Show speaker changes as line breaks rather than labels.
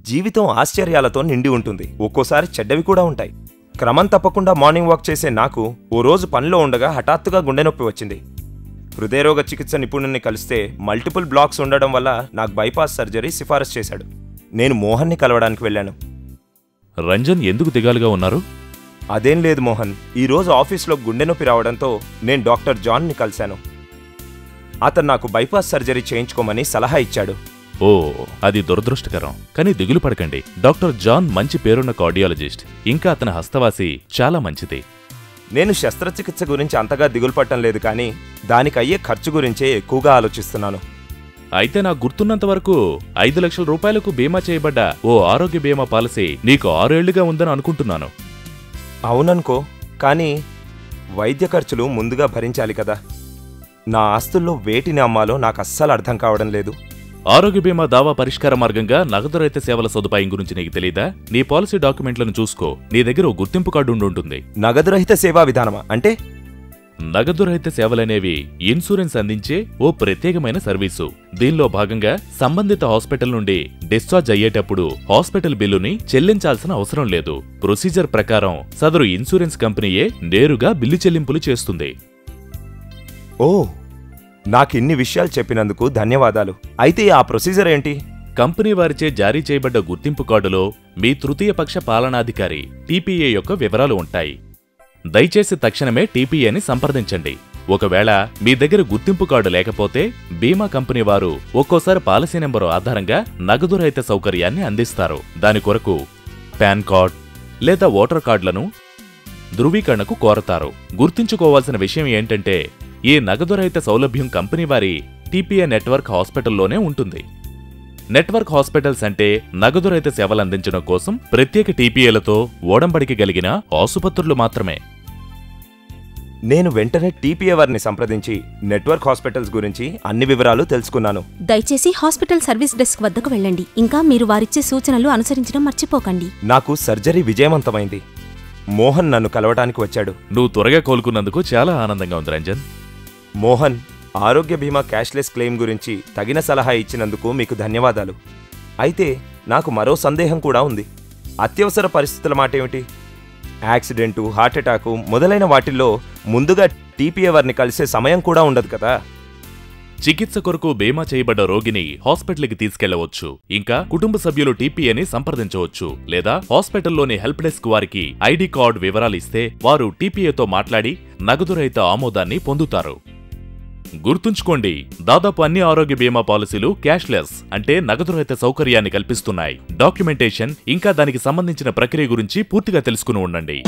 జీవితం ఆశ్చర్యాలతో నిండి ఉంటుంది. ఒక్కోసారి చెడ్డవి కూడా ఉంటాయి. క్రమం తప్పకుండా మార్నింగ్ వాక్ చేసే నాకు ఓ రోజు పనిలో ఉండగా హఠాత్తుగా గుండె నొప్పి వచ్చింది. హృదయరోగ చికిత్స నిపుణుడిని కలిస్తే మల్టిపుల్ బ్లాక్స్ ఉండడం వల్ల నాకు బైపాస్ సర్జరీ సిఫారసు చేశాడు. నేను మోహన్ని కలవడానికి వెళ్ళాను.
రంజన్ ఎందుకు దిగాలుగా ఉన్నారు?
అదేం లేదు మోహన్, ఈరోజు ఆఫీస్లో గుండె నొప్పి రావడంతో నేను డాక్టర్ జాన్ని కలిశాను. అతను నాకు బైపాస్ సర్జరీ చేయించుకోమని సలహా ఇచ్చాడు.
ఓ, అది దురదృష్టకరం. కానీ దిగులు పడకండి. డాక్టర్ జాన్ మంచి పేరున్న కార్డియాలజిస్ట్. ఇంకా అతని హస్తవాసి చాలా మంచిది.
నేను శస్త్రచికిత్స గురించి అంతగా దిగులు పట్టం లేదు, కానీ దానికయ్యే ఖర్చు గురించే ఎక్కువగా ఆలోచిస్తున్నాను.
అయితే నాకు గుర్తున్నంత వరకు 5 లక్షల రూపాయలకు బీమా చేయబడ్డ ఓ ఆరోగ్య బీమా పాలసీ నీకు 6 ఏళ్లుగా ఉందని అనుకుంటున్నాను.
అవుననుకో, కానీ వైద్య ఖర్చులు ముందుగా భరించాలి కదా. నా ఆస్తుల్లో వేటిని అమ్మాలో నాకు అస్సలు అర్థం కావడం లేదు.
ఆరోగ్య బీమా దావా పరిష్కార మార్గంగా నగదు రహిత సేవల సదుపాయం గురించి నీకు తెలీదా? నీ పాలసీ డాక్యుమెంట్లను చూసుకో. నీ దగ్గర ఓ గుర్తింపు కార్డు ఉంటుంది.
నగదు రహిత సేవా విధానమా అంటే?
నగదు రహిత సేవలనేవి ఇన్సూరెన్స్ అందించే ఓ ప్రత్యేకమైన సర్వీసు. దీనిలో భాగంగా సంబంధిత హాస్పిటల్ నుండి డిశ్చార్జ్ అయ్యేటప్పుడు హాస్పిటల్ బిల్లుని చెల్లించాల్సిన అవసరం లేదు. ప్రొసీజర్ ప్రకారం సదరు ఇన్సూరెన్స్ కంపెనీయే నేరుగా బిల్లు చెల్లింపులు చేస్తుంది.
ఓ, నాకిన్ని విషయాలు చెప్పినందుకు ధన్యవాదాలు. అయితే ఆ ప్రొసీజర్ ఏంటి?
కంపెనీ వారిచే జారీ చేయబడ్డ గుర్తింపు కార్డులో మీ తృతీయ పక్ష పాలనాధికారి టీపీఏ యొక్క వివరాలు ఉంటాయి. దయచేసి తక్షణమే టీపీఏని సంప్రదించండి. ఒకవేళ మీ దగ్గర గుర్తింపు కార్డు లేకపోతే బీమా కంపెనీ వారు ఒక్కోసారి పాలసీ నెంబరు ఆధారంగా నగదు రహిత సౌకర్యాన్ని అందిస్తారు. దాని కొరకు పాన్ కార్డ్ లేదా ఓటర్ కార్డులను ధృవీకరణకు కోరతారు. గుర్తుంచుకోవాల్సిన విషయం ఏంటంటే, ఈ నగదు రహిత సౌలభ్యం కంపెనీ వారి టీపీఏ నెట్వర్క్ హాస్పిటల్లోనే ఉంటుంది. నెట్వర్క్ హాస్పిటల్స్ అంటే నగదు రహిత సేవలందించడం కోసం ప్రత్యేక టీపీఏలతో ఓడంబడికి కలిగిన ఆసుపత్రులు మాత్రమే.
నేను వెంటనే టీపీఏ వారిని సంప్రదించి నెట్వర్క్ హాస్పిటల్స్ గురించి అన్ని వివరాలు తెలుసుకున్నాను.
దయచేసి హాస్పిటల్ సర్వీస్ డెస్క్ వద్దకు వెళ్ళండి. ఇంకా మీరు వారిచ్చే సూచనలు అనుసరించడం మర్చిపోకండి.
నాకు సర్జరీ విజయవంతమైంది. మోహన్ నన్ను కలవటానికి వచ్చాడు.
నువ్వు త్వరగా కోలుకున్నందుకు చాలా ఆనందంగా ఉంది రంజన్.
మోహన్, ఆరోగ్య బీమా క్యాష్లెస్ క్లెయిమ్ గురించి తగిన సలహా ఇచ్చినందుకు మీకు ధన్యవాదాలు. అయితే నాకు మరో సందేహం కూడా ఉంది. అత్యవసర పరిస్థితుల మాటేమిటి? యాక్సిడెంటు, హార్ట్అటాకు మొదలైన వాటిల్లో ముందుగా టీపీఏ వారిని కలిసే సమయం కూడా ఉండదు కదా.
చికిత్స కొరకు బీమా చేయబడ్డ రోగిని హాస్పిటల్కి తీసుకెళ్లవచ్చు. ఇంకా కుటుంబ సభ్యులు టీపీఏని సంప్రదించవచ్చు. లేదా హాస్పిటల్లోని హెల్ప్ డెస్క్ వారికి ఐడి కార్డు వివరాలు ఇస్తే వారు టీపీఏతో మాట్లాడి నగదు రహిత ఆమోదాన్ని పొందుతారు. గుర్తుంచుకోండి, దాదాపు అన్ని ఆరోగ్య బీమా పాలసీలు క్యాష్లెస్ అంటే నగదు రహిత సౌకర్యాన్ని కల్పిస్తున్నాయి. డాక్యుమెంటేషన్ ఇంకా దానికి సంబంధించిన ప్రక్రియ గురించి పూర్తిగా తెలుసుకుని ఉండండి.